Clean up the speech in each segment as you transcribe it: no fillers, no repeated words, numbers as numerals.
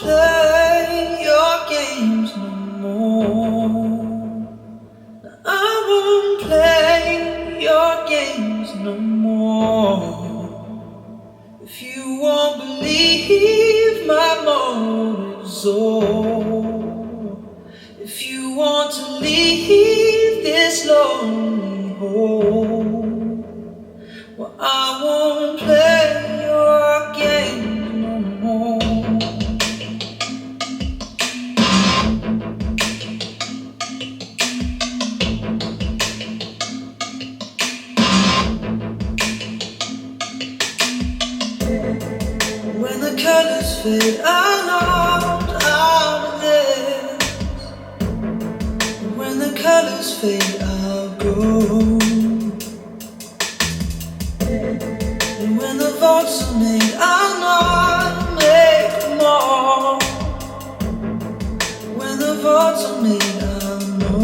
play your games no more. I won't play your games no more. If you won't believe my motives, or if you want to leave this lonely hole, well, I won't play your games no more. When the colors fade out of this, when the colors fade, I'll go. And when the vaults are made, I'll not make more. When the vaults are made, I'll know.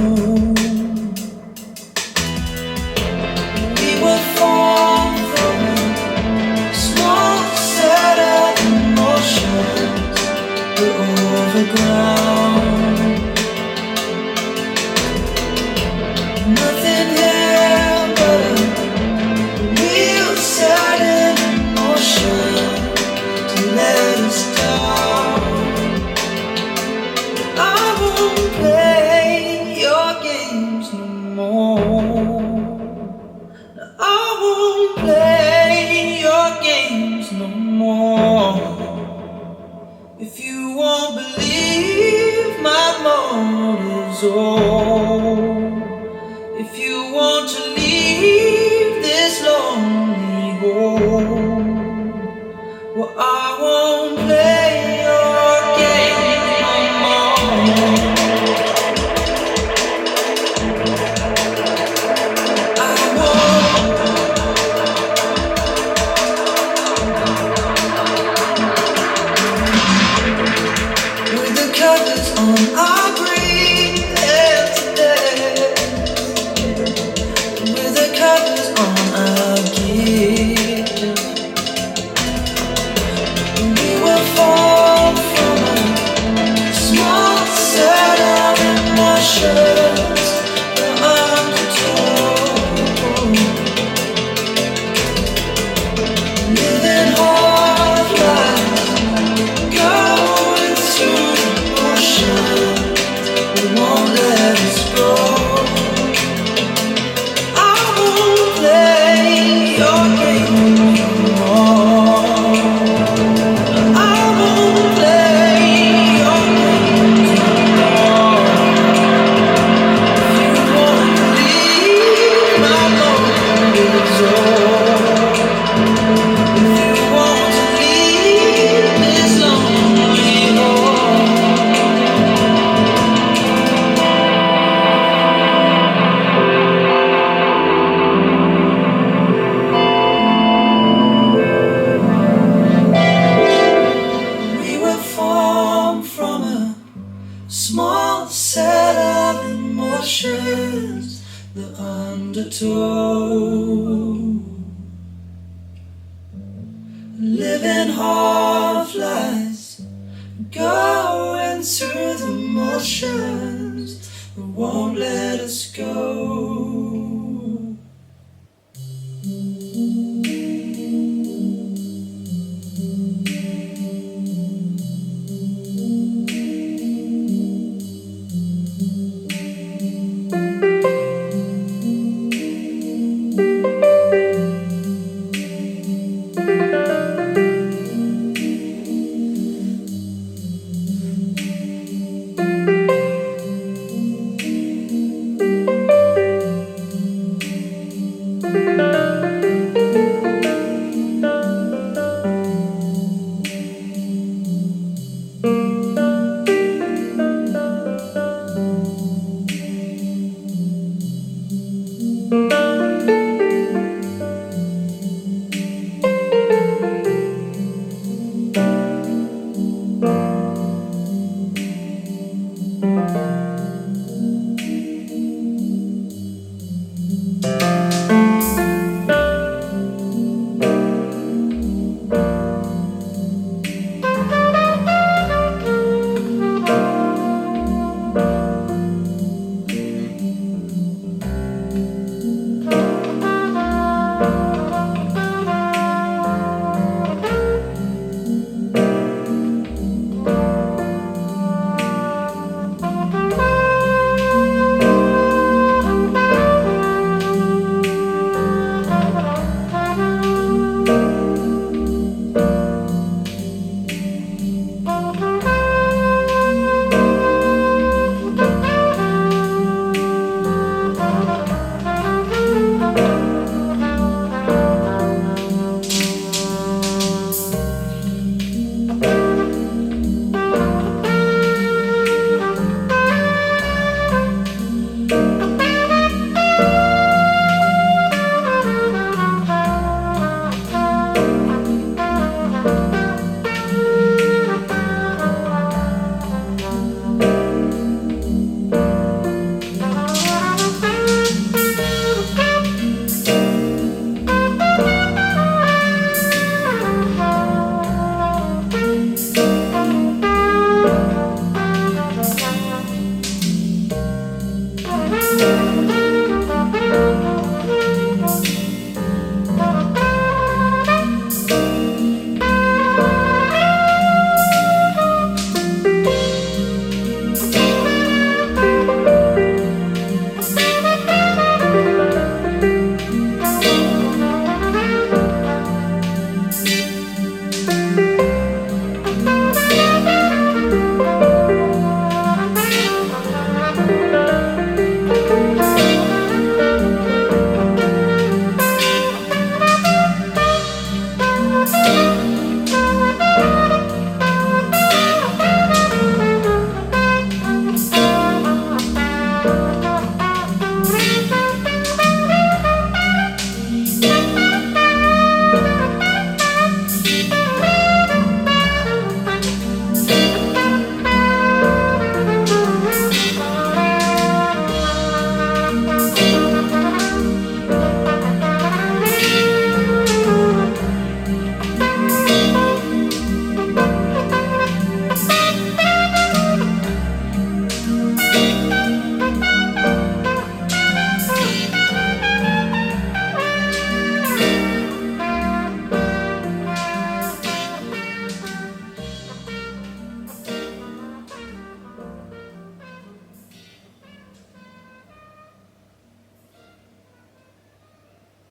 We were formed from a small set of emotions, we're overgrown. Nothing here but a real sudden emotion to let us down. I won't play your games no more. I won't play your games no more. If you won't believe my motives, or if you want to leave this lonely hole, well, I won't play your games no more. I won't. With the covers on, I'll breathe today. With the covers on, I'll give. We were formed from a small set of emotions, the undertow. Living hard lives, going through the motions, we won't let us go. I won't play your game no more. I won't play your game no more. If you won't believe my motives, or if you want to leave this lonely hole. We were formed from a small set of emotions, the undertow. Living half lives, going through the motions, that won't let us go.